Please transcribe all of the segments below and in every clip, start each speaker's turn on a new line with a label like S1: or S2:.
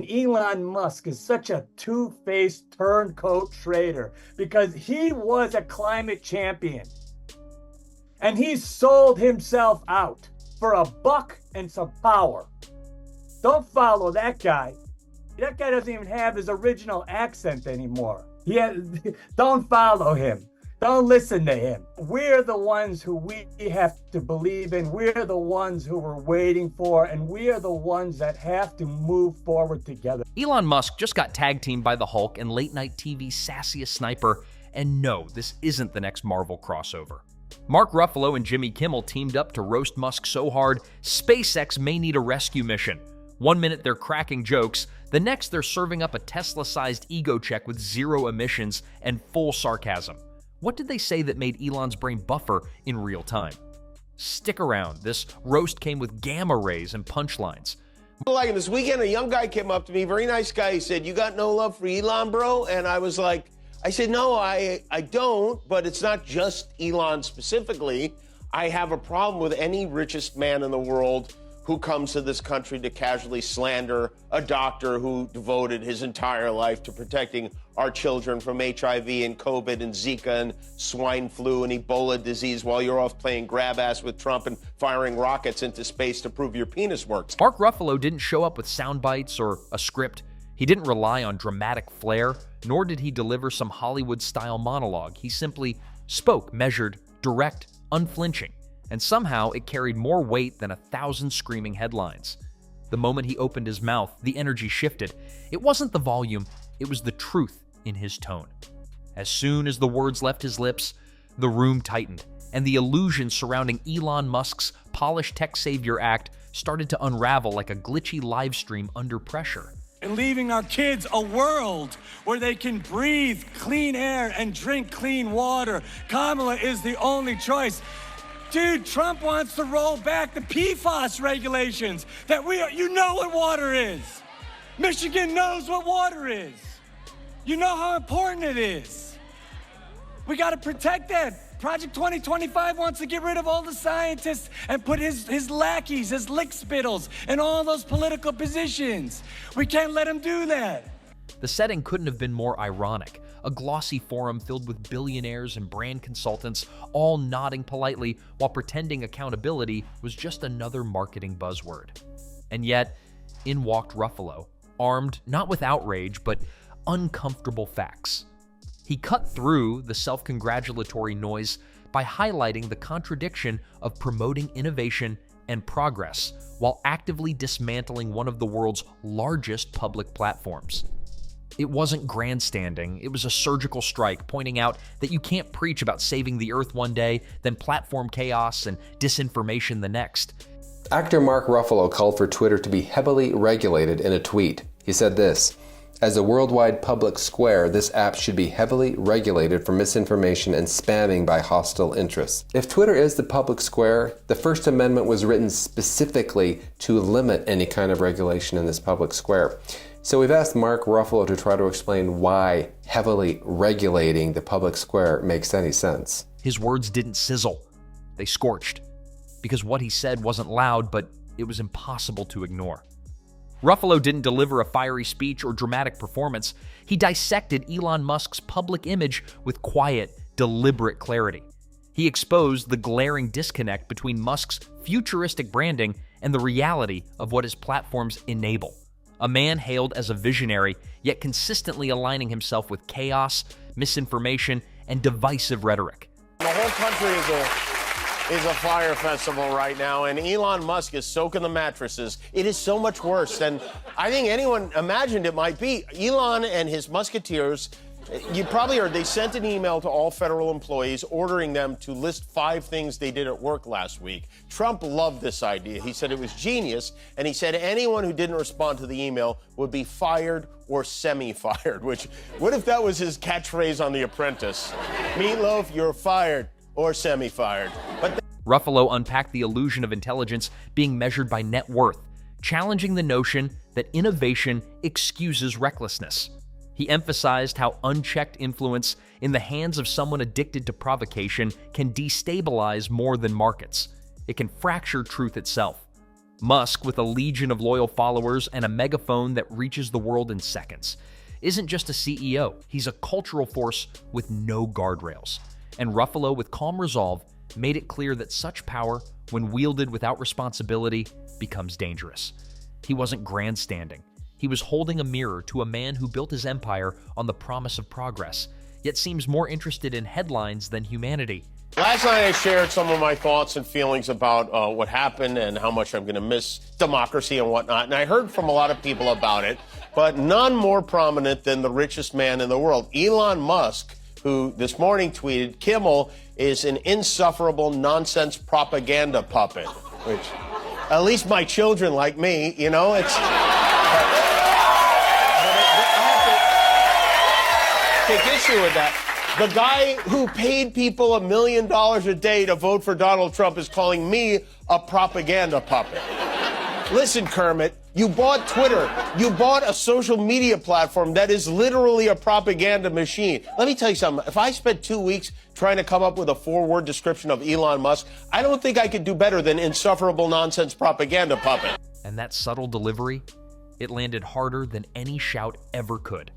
S1: Elon Musk is such a two-faced turncoat traitor because he was a climate champion and he sold himself out for a buck and some power. Don't follow that guy. That guy doesn't even have his original accent anymore. Don't follow him. Don't listen to him. We're the ones who we have to believe in. We're the ones who we're waiting for, and we are the ones that have to move forward together.
S2: Elon Musk just got tag teamed by the Hulk and late-night TV's sassiest sniper, and no, this isn't the next Marvel crossover. Mark Ruffalo and Jimmy Kimmel teamed up to roast Musk so hard, SpaceX may need a rescue mission. One minute they're cracking jokes, the next they're serving up a Tesla-sized ego check with zero emissions and full sarcasm. What did they say that made Elon's brain buffer in real time? Stick around. This roast came with gamma rays and punchlines.
S3: Like this weekend, a young guy came up to me, very nice guy. He said, "You got no love for Elon, bro?" And I was like, I said, "No, I don't, but it's not just Elon specifically. I have a problem with any richest man in the world who comes to this country to casually slander a doctor who devoted his entire life to protecting our children from HIV and COVID and Zika and swine flu and Ebola disease while you're off playing grab ass with Trump and firing rockets into space to prove your penis works."
S2: Mark Ruffalo didn't show up with sound bites or a script. He didn't rely on dramatic flair, nor did he deliver some Hollywood-style monologue. He simply spoke measured, direct, unflinching. And somehow it carried more weight than 1,000 screaming headlines. The moment he opened his mouth, the energy shifted. It wasn't the volume, it was the truth in his tone. As soon as the words left his lips, the room tightened, and the illusion surrounding Elon Musk's polished tech savior act started to unravel like a glitchy live stream under pressure.
S4: And leaving our kids a world where they can breathe clean air and drink clean water. Kamala is the only choice. Dude, Trump wants to roll back the PFAS regulations you know what water is. Michigan knows what water is. You know how important it is. We got to protect that. Project 2025 wants to get rid of all the scientists and put his lackeys, his lick spittles, in all those political positions. We can't let him do that.
S2: The setting couldn't have been more ironic. A glossy forum filled with billionaires and brand consultants, all nodding politely while pretending accountability was just another marketing buzzword. And yet, in walked Ruffalo, armed not with outrage, but uncomfortable facts. He cut through the self-congratulatory noise by highlighting the contradiction of promoting innovation and progress while actively dismantling one of the world's largest public platforms. It wasn't grandstanding, it was a surgical strike, pointing out that you can't preach about saving the earth one day, then platform chaos and disinformation the next.
S5: Actor Mark Ruffalo called for Twitter to be heavily regulated in a tweet. He said this: "As a worldwide public square, this app should be heavily regulated for misinformation and spamming by hostile interests." If Twitter is the public square, the First Amendment was written specifically to limit any kind of regulation in this public square. So we've asked Mark Ruffalo to try to explain why heavily regulating the public square makes any sense.
S2: His words didn't sizzle, they scorched. Because what he said wasn't loud, but it was impossible to ignore. Ruffalo didn't deliver a fiery speech or dramatic performance. He dissected Elon Musk's public image with quiet, deliberate clarity. He exposed the glaring disconnect between Musk's futuristic branding and the reality of what his platforms enable. A man hailed as a visionary, yet consistently aligning himself with chaos, misinformation, and divisive rhetoric.
S3: The whole country is a fire festival right now, and Elon Musk is soaking the mattresses. It is so much worse than I think anyone imagined it might be. Elon and his musketeers, you probably heard, they sent an email to all federal employees ordering them to list 5 things they did at work last week. Trump loved this idea. He said it was genius, and he said anyone who didn't respond to the email would be fired or semi-fired, which, what if that was his catchphrase on The Apprentice? Meatloaf, you're fired or semi-fired. But
S2: Ruffalo unpacked the illusion of intelligence being measured by net worth, challenging the notion that innovation excuses recklessness. He emphasized how unchecked influence in the hands of someone addicted to provocation can destabilize more than markets. It can fracture truth itself. Musk, with a legion of loyal followers and a megaphone that reaches the world in seconds, isn't just a CEO, he's a cultural force with no guardrails. And Ruffalo, with calm resolve, made it clear that such power, when wielded without responsibility, becomes dangerous. He wasn't grandstanding. He was holding a mirror to a man who built his empire on the promise of progress, yet seems more interested in headlines than humanity.
S3: Last night I shared some of my thoughts and feelings about what happened and how much I'm going to miss democracy and whatnot. And I heard from a lot of people about it, but none more prominent than the richest man in the world, Elon Musk, who this morning tweeted, "Kimmel is an insufferable nonsense propaganda puppet," which at least my children like me, you know, it's... I have to take issue with that. The guy who paid people $1 million a day to vote for Donald Trump is calling me a propaganda puppet. Listen, Kermit, you bought Twitter. You bought a social media platform that is literally a propaganda machine. Let me tell you something. If I spent 2 weeks trying to come up with a 4-word description of Elon Musk, I don't think I could do better than insufferable nonsense propaganda puppet.
S2: And that subtle delivery, it landed harder than any shout ever could.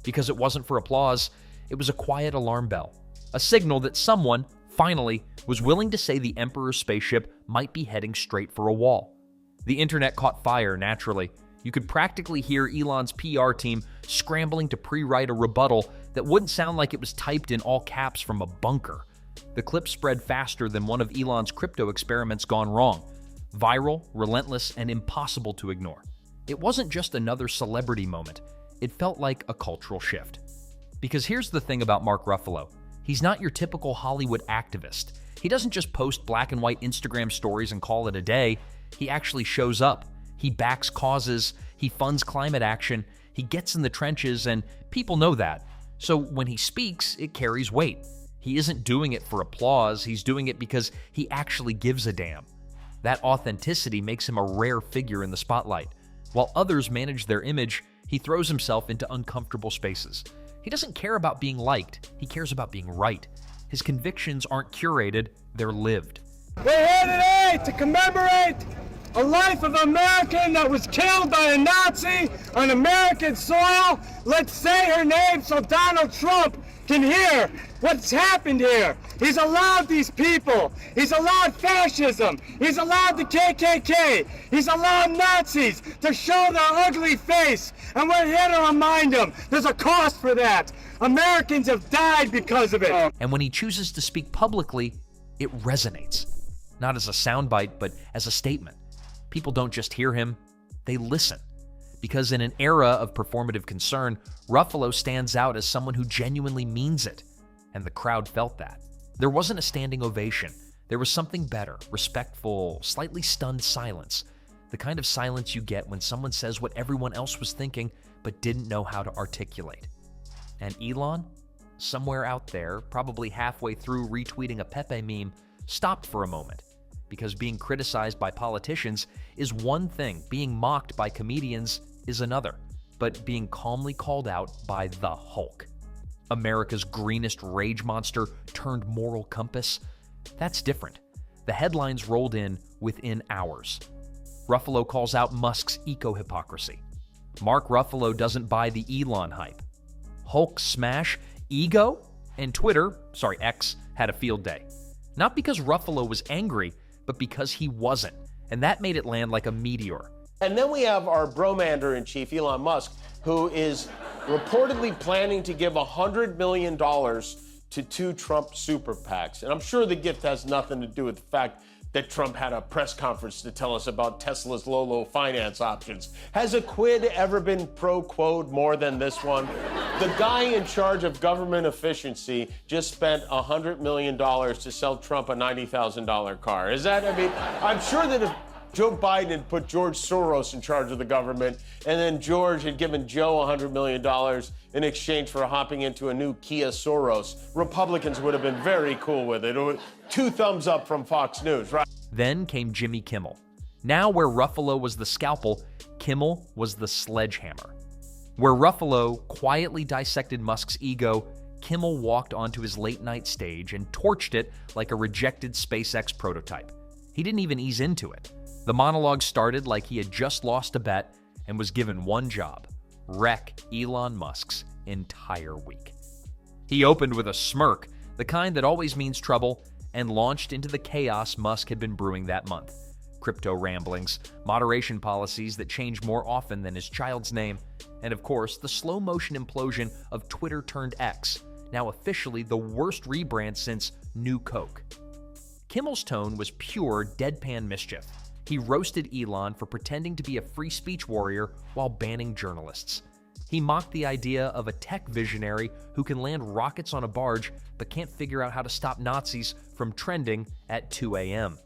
S2: Because it wasn't for applause, it was a quiet alarm bell, a signal that someone, finally, was willing to say the Emperor's spaceship might be heading straight for a wall. The internet caught fire, naturally. You could practically hear Elon's PR team scrambling to pre-write a rebuttal that wouldn't sound like it was typed in all caps from a bunker. The clip spread faster than one of Elon's crypto experiments gone wrong. Viral, relentless, and impossible to ignore. It wasn't just another celebrity moment. It felt like a cultural shift. Because here's the thing about Mark Ruffalo. He's not your typical Hollywood activist. He doesn't just post black and white Instagram stories and call it a day. He actually shows up. He backs causes. He funds climate action. He gets in the trenches, and people know that. So when he speaks, it carries weight. He isn't doing it for applause. He's doing it because he actually gives a damn. That authenticity makes him a rare figure in the spotlight. While others manage their image, he throws himself into uncomfortable spaces. He doesn't care about being liked. He cares about being right. His convictions aren't curated, they're lived.
S4: We're here today to commemorate a life of an American that was killed by a Nazi on American soil. Let's say her name so Donald Trump can hear what's happened here. He's allowed these people. He's allowed fascism. He's allowed the KKK. He's allowed Nazis to show their ugly face. And we're here to remind them there's a cost for that. Americans have died because of it.
S2: And when he chooses to speak publicly, it resonates. Not as a soundbite, but as a statement. People don't just hear him, they listen. Because in an era of performative concern, Ruffalo stands out as someone who genuinely means it. And the crowd felt that. There wasn't a standing ovation. There was something better, respectful, slightly stunned silence. The kind of silence you get when someone says what everyone else was thinking but didn't know how to articulate. And Elon, somewhere out there, probably halfway through retweeting a Pepe meme, stopped for a moment. Because being criticized by politicians is one thing, being mocked by comedians is another. But being calmly called out by the Hulk, America's greenest rage monster turned moral compass, that's different. The headlines rolled in within hours. Ruffalo calls out Musk's eco-hypocrisy. Mark Ruffalo doesn't buy the Elon hype. Hulk smash, ego, and X, had a field day. Not because Ruffalo was angry, but because he wasn't. And that made it land like a meteor.
S3: And then we have our bromander-in-chief, Elon Musk, who is reportedly planning to give $100 million to 2 Trump super PACs. And I'm sure the gift has nothing to do with the fact that Trump had a press conference to tell us about Tesla's low finance options. Has a quid ever been pro-quoed more than this one? The guy in charge of government efficiency just spent $100 million to sell Trump a $90,000 car. I'm sure that if Joe Biden had put George Soros in charge of the government, and then George had given Joe $100 million in exchange for hopping into a new Kia Soros, Republicans would have been very cool with it. 2 thumbs up from Fox News, right?
S2: Then came Jimmy Kimmel. Now where Ruffalo was the scalpel, Kimmel was the sledgehammer. Where Ruffalo quietly dissected Musk's ego, Kimmel walked onto his late-night stage and torched it like a rejected SpaceX prototype. He didn't even ease into it. The monologue started like he had just lost a bet and was given one job: wreck Elon Musk's entire week. He opened with a smirk, the kind that always means trouble, and launched into the chaos Musk had been brewing that month. Crypto ramblings, moderation policies that change more often than his child's name, and of course, the slow-motion implosion of Twitter turned X, now officially the worst rebrand since New Coke. Kimmel's tone was pure deadpan mischief. He roasted Elon for pretending to be a free speech warrior while banning journalists. He mocked the idea of a tech visionary who can land rockets on a barge but can't figure out how to stop Nazis from trending at 2 a.m.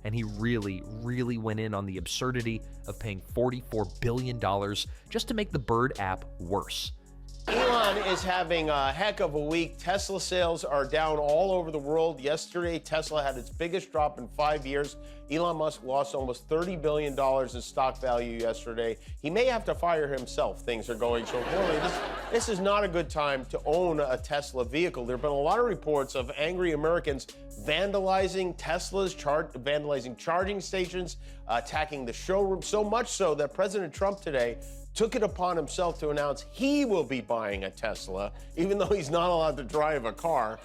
S2: And he really went in on the absurdity of paying $44 billion just to make the Bird app worse.
S3: Elon is having a heck of a week. Tesla sales are down all over the world. Yesterday, Tesla had its biggest drop in 5 years. Elon Musk lost almost $30 billion in stock value yesterday. He may have to fire himself. Things are going so poorly. This is not a good time to own a Tesla vehicle. There have been a lot of reports of angry Americans vandalizing Teslas, vandalizing charging stations, attacking the showroom, so much so that President Trump today took it upon himself to announce he will be buying a Tesla, even though he's not allowed to drive a car.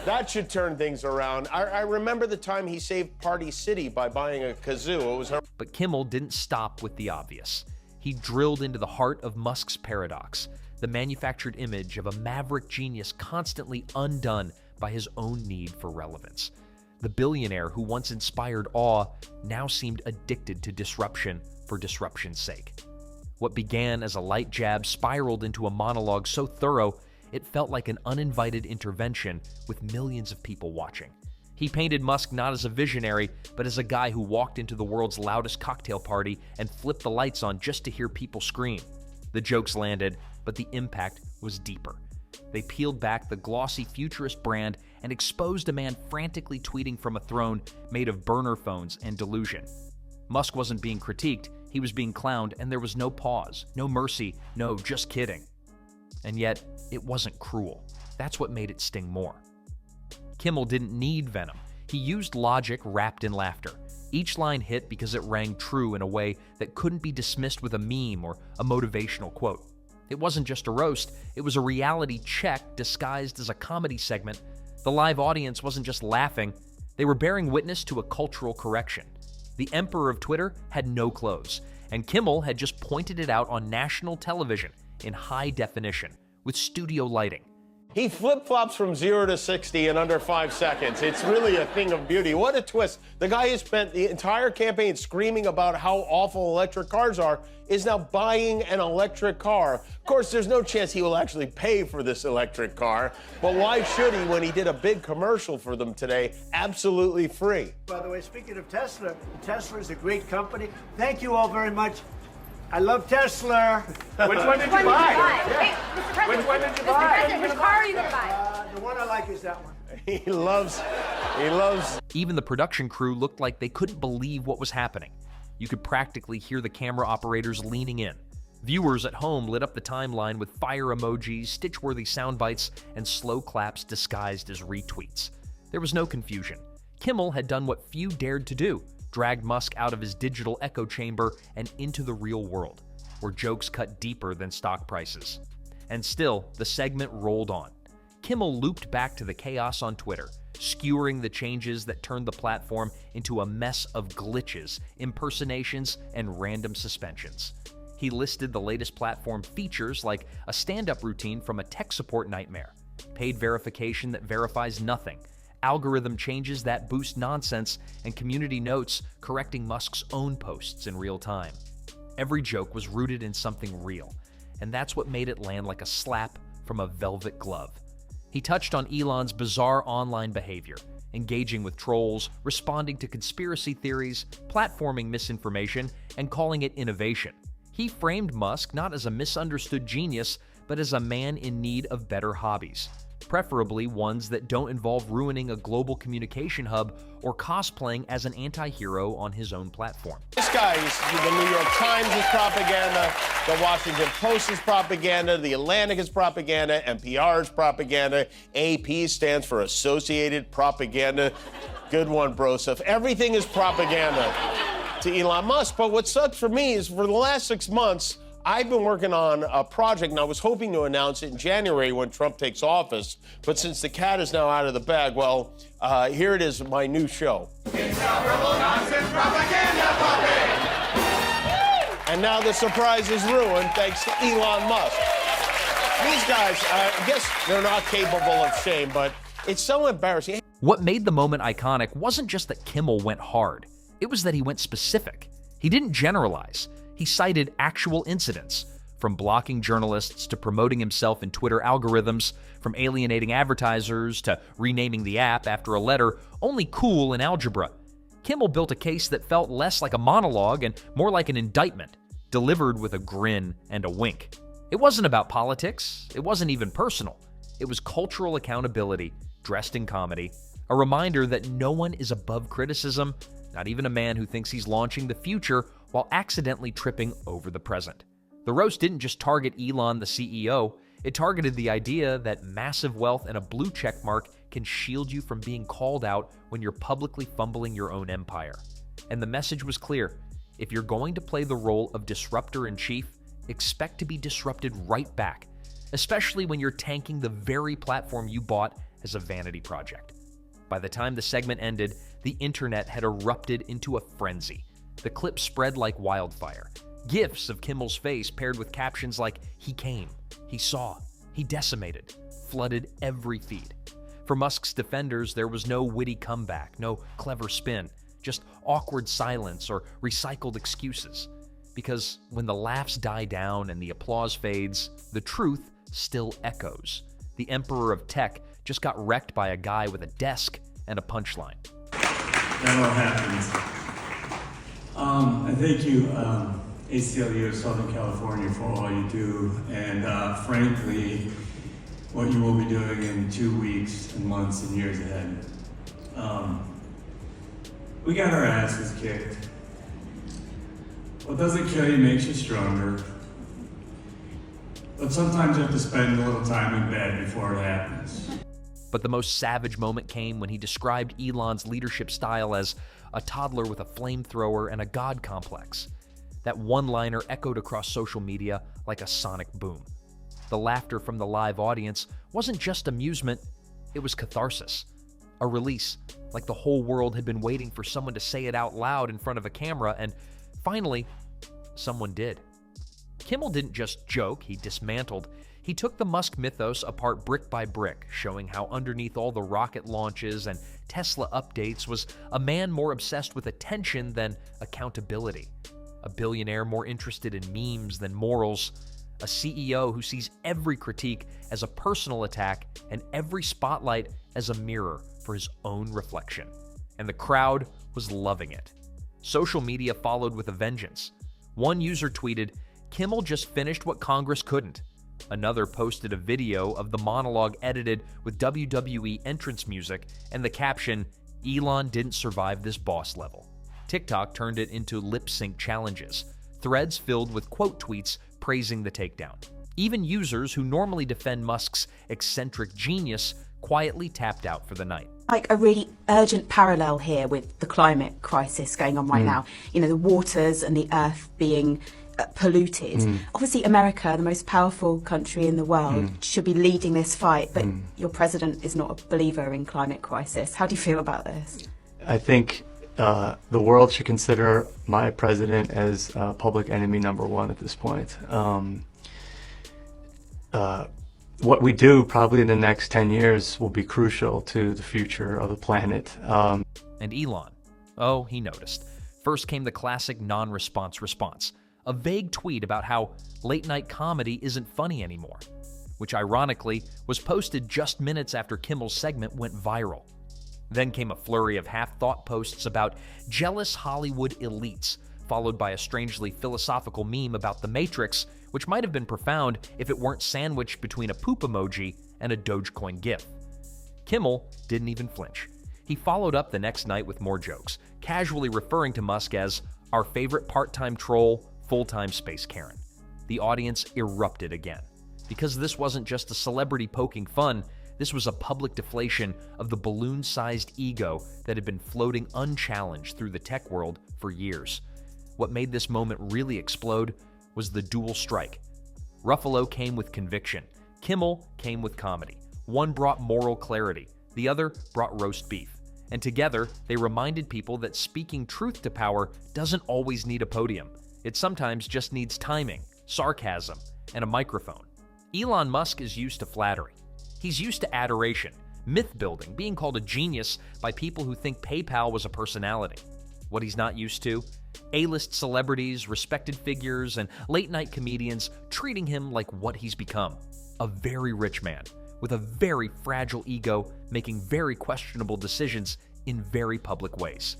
S3: That should turn things around. I remember the time he saved Party City by buying a kazoo. It was
S2: But Kimmel didn't stop with the obvious. He drilled into the heart of Musk's paradox, the manufactured image of a maverick genius constantly undone by his own need for relevance. The billionaire who once inspired awe now seemed addicted to disruption for disruption's sake. What began as a light jab spiraled into a monologue so thorough it felt like an uninvited intervention with millions of people watching. He painted Musk not as a visionary, but as a guy who walked into the world's loudest cocktail party and flipped the lights on just to hear people scream. The jokes landed, but the impact was deeper. They peeled back the glossy futurist brand and exposed a man frantically tweeting from a throne made of burner phones and delusion. Musk wasn't being critiqued, he was being clowned, and there was no pause, no mercy, no just kidding. And yet, it wasn't cruel. That's what made it sting more. Kimmel didn't need venom. He used logic wrapped in laughter. Each line hit because it rang true in a way that couldn't be dismissed with a meme or a motivational quote. It wasn't just a roast, it was a reality check disguised as a comedy segment. The live audience wasn't just laughing, they were bearing witness to a cultural correction. The emperor of Twitter had no clothes, and Kimmel had just pointed it out on national television in high definition with studio lighting.
S3: He flip-flops from 0 to 60 in under 5 seconds. It's really a thing of beauty. What a twist. The guy who spent the entire campaign screaming about how awful electric cars are is now buying an electric car. Of course, there's no chance he will actually pay for this electric car, but why should he when he did a big commercial for them today, absolutely free?
S6: By the way, speaking of Tesla, Tesla is a great company. Thank you all very much. I love Tesla.
S1: Which one did you buy?
S7: Hey, Mr. President,
S1: Which one did you
S7: Mr.
S1: buy?
S7: President, which car are you going to buy?
S6: The one I like is that one.
S3: He loves.
S2: Even the production crew looked like they couldn't believe what was happening. You could practically hear the camera operators leaning in. Viewers at home lit up the timeline with fire emojis, stitch-worthy sound bites, and slow claps disguised as retweets. There was no confusion. Kimmel had done what few dared to do, dragged Musk out of his digital echo chamber and into the real world, where jokes cut deeper than stock prices. And still, the segment rolled on. Kimmel looped back to the chaos on Twitter, skewering the changes that turned the platform into a mess of glitches, impersonations, and random suspensions. He listed the latest platform features like a stand-up routine from a tech support nightmare, paid verification that verifies nothing, algorithm changes that boost nonsense, and community notes correcting Musk's own posts in real time. Every joke was rooted in something real, and that's what made it land like a slap from a velvet glove. He touched on Elon's bizarre online behavior, engaging with trolls, responding to conspiracy theories, platforming misinformation, and calling it innovation. He framed Musk not as a misunderstood genius, but as a man in need of better hobbies, preferably ones that don't involve ruining a global communication hub or cosplaying as an anti-hero on his own platform.
S3: This guy, the New York Times is propaganda, the Washington Post is propaganda, the Atlantic is propaganda, NPR is propaganda, AP stands for Associated Propaganda. Good one, Broseph. Everything is propaganda. to Elon Musk. But what sucks for me is for the last 6 months, I've been working on a project, and I was hoping to announce it in January when Trump takes office. But since the cat is now out of the bag, well, here it is, my new show. And now the surprise is ruined thanks to Elon Musk. These guys, I guess they're not capable of shame, but it's so embarrassing.
S2: What made the moment iconic wasn't just that Kimmel went hard. It was that he went specific. He didn't generalize. He cited actual incidents, from blocking journalists to promoting himself in Twitter algorithms, from alienating advertisers to renaming the app after a letter only cool in algebra. Kimmel built a case that felt less like a monologue and more like an indictment, delivered with a grin and a wink. It wasn't about politics. It wasn't even personal. It was cultural accountability dressed in comedy, a reminder that no one is above criticism, not even a man who thinks he's launching the future while accidentally tripping over the present. The roast didn't just target Elon, the CEO. It targeted the idea that massive wealth and a blue check mark can shield you from being called out when you're publicly fumbling your own empire. And the message was clear. If you're going to play the role of disruptor-in-chief, expect to be disrupted right back, especially when you're tanking the very platform you bought as a vanity project. By the time the segment ended, the internet had erupted into a frenzy. The clip spread like wildfire. GIFs of Kimmel's face paired with captions like, "He came, he saw, he decimated," flooded every feed. For Musk's defenders, there was no witty comeback, no clever spin, just awkward silence or recycled excuses. Because when the laughs die down and the applause fades, the truth still echoes. The emperor of tech just got wrecked by a guy with a desk and a punchline.
S4: That all happens. I thank you, ACLU of Southern California, for all you do, and frankly, what you will be doing in 2 weeks and months and years ahead. We got our asses kicked. What doesn't kill you makes you stronger. But sometimes you have to spend a little time in bed before it happens.
S2: But the most savage moment came when he described Elon's leadership style as a toddler with a flamethrower and a god complex. That one-liner echoed across social media like a sonic boom. The laughter from the live audience wasn't just amusement, it was catharsis. A release, like the whole world had been waiting for someone to say it out loud in front of a camera, and finally, someone did. Kimmel didn't just joke, he dismantled. He took the Musk mythos apart brick by brick, showing how underneath all the rocket launches and Tesla updates was a man more obsessed with attention than accountability. A billionaire more interested in memes than morals. A CEO who sees every critique as a personal attack and every spotlight as a mirror for his own reflection. And the crowd was loving it. Social media followed with a vengeance. One user tweeted, "Kimmel just finished what Congress couldn't." Another posted a video of the monologue edited with WWE entrance music and the caption, "Elon didn't survive this boss level." TikTok turned it into lip-sync challenges, threads filled with quote tweets praising the takedown. Even users who normally defend Musk's eccentric genius quietly tapped out for the night.
S8: Like a really urgent parallel here with the climate crisis going on right now. You know, the waters and the earth being polluted. Obviously, America, the most powerful country in the world, should be leading this fight, but your president is not a believer in climate crisis. How do you feel about this?
S9: I think the world should consider my president as public enemy number one at this point. What we do probably in the next 10 years will be crucial to the future of the planet.
S2: And Elon, oh, he noticed. First came the classic non-response response. A vague tweet about how late-night comedy isn't funny anymore, which ironically was posted just minutes after Kimmel's segment went viral. Then came a flurry of half-thought posts about jealous Hollywood elites, followed by a strangely philosophical meme about The Matrix, which might have been profound if it weren't sandwiched between a poop emoji and a Dogecoin gif. Kimmel didn't even flinch. He followed up the next night with more jokes, casually referring to Musk as our favorite part-time troll, full-time space Karen. The audience erupted again. Because this wasn't just a celebrity poking fun, this was a public deflation of the balloon-sized ego that had been floating unchallenged through the tech world for years. what made this moment really explode was the dual strike. Ruffalo came with conviction. Kimmel came with comedy. One brought moral clarity. The other brought roast beef. And together, they reminded people that speaking truth to power doesn't always need a podium. It sometimes just needs timing, sarcasm, and a microphone. Elon Musk is used to flattery. He's used to adoration, myth-building, being called a genius by people who think PayPal was a personality. What he's not used to? A-list celebrities, respected figures, and late-night comedians treating him like what he's become, a very rich man with a very fragile ego, making very questionable decisions in very public ways.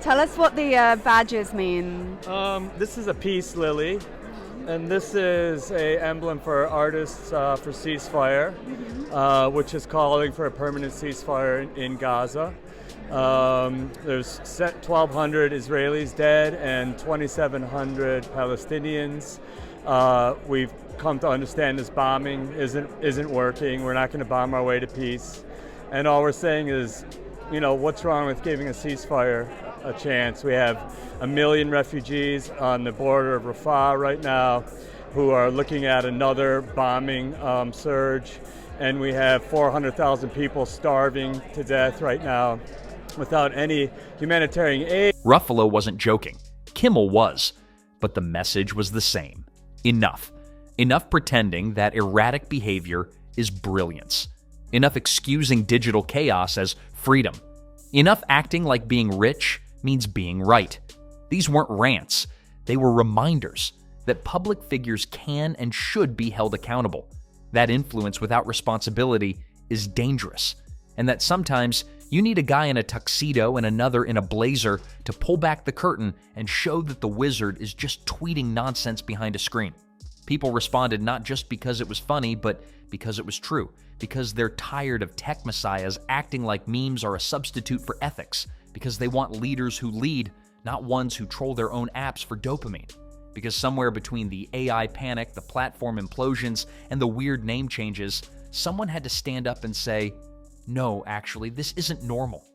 S7: Tell us what the badges mean.
S10: This is a peace lily, and this is a emblem for artists for ceasefire, which is calling for a permanent ceasefire in Gaza. There's 1,200 Israelis dead and 2,700 Palestinians. We've come to understand this bombing isn't working. We're not going to bomb our way to peace. And all we're saying is, what's wrong with giving a ceasefire a chance? We have 1 million refugees on the border of Rafah right now who are looking at another bombing surge. And we have 400,000 people starving to death right now without any humanitarian aid.
S2: Ruffalo wasn't joking. Kimmel was. But the message was the same. Enough. Enough pretending that erratic behavior is brilliance. Enough excusing digital chaos as freedom. Enough acting like being rich means being right. These weren't rants. They were reminders that public figures can and should be held accountable. That influence without responsibility is dangerous. And that sometimes you need a guy in a tuxedo and another in a blazer to pull back the curtain and show that the wizard is just tweeting nonsense behind a screen. People responded not just because it was funny, but because it was true. Because they're tired of tech messiahs acting like memes are a substitute for ethics. Because they want leaders who lead, not ones who troll their own apps for dopamine. Because somewhere between the AI panic, the platform implosions, and the weird name changes, someone had to stand up and say, no, actually, this isn't normal.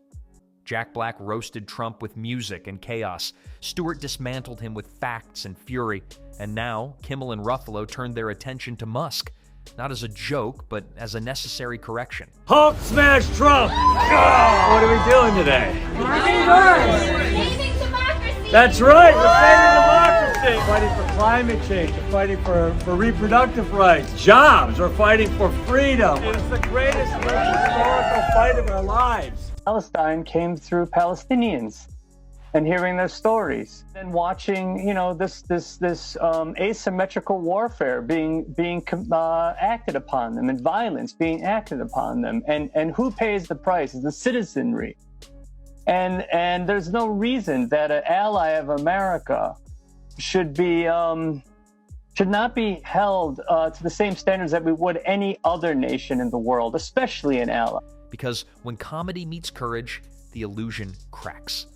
S2: Jack Black roasted Trump with music and chaos. Stewart dismantled him with facts and fury. And now, Kimmel and Ruffalo turned their attention to Musk. Not as a joke, but as a necessary correction.
S1: Hulk smash Trump! What are we doing today?
S7: Saving democracy.
S1: That's right, we're saving democracy. We're fighting for climate change, we're fighting for reproductive rights, jobs, we're fighting for freedom. It's the greatest historical fight of our lives.
S9: Palestine came through Palestinians and hearing their stories and watching, this asymmetrical warfare being acted upon them and violence being acted upon them. And who pays the price? The citizenry. And there's no reason that an ally of America should not be held to the same standards that we would any other nation in the world, especially an ally.
S2: Because when comedy meets courage, the illusion cracks.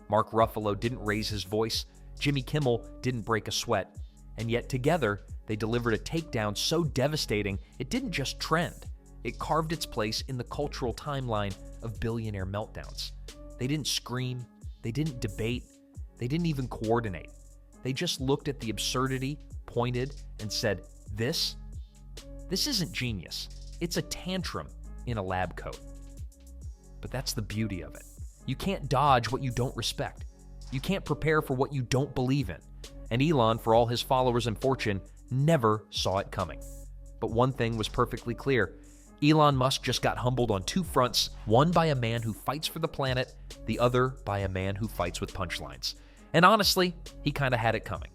S2: Mark Ruffalo didn't raise his voice, Jimmy Kimmel didn't break a sweat, and yet together they delivered a takedown so devastating it didn't just trend. It carved its place in the cultural timeline of billionaire meltdowns. They didn't scream, they didn't debate, they didn't even coordinate. They just looked at the absurdity, pointed, and said, This isn't genius. It's a tantrum in a lab coat. But that's the beauty of it. You can't dodge what you don't respect. You can't prepare for what you don't believe in. And Elon, for all his followers and fortune, never saw it coming. But one thing was perfectly clear. Elon Musk just got humbled on two fronts, one by a man who fights for the planet, the other by a man who fights with punchlines. And honestly, he kind of had it coming.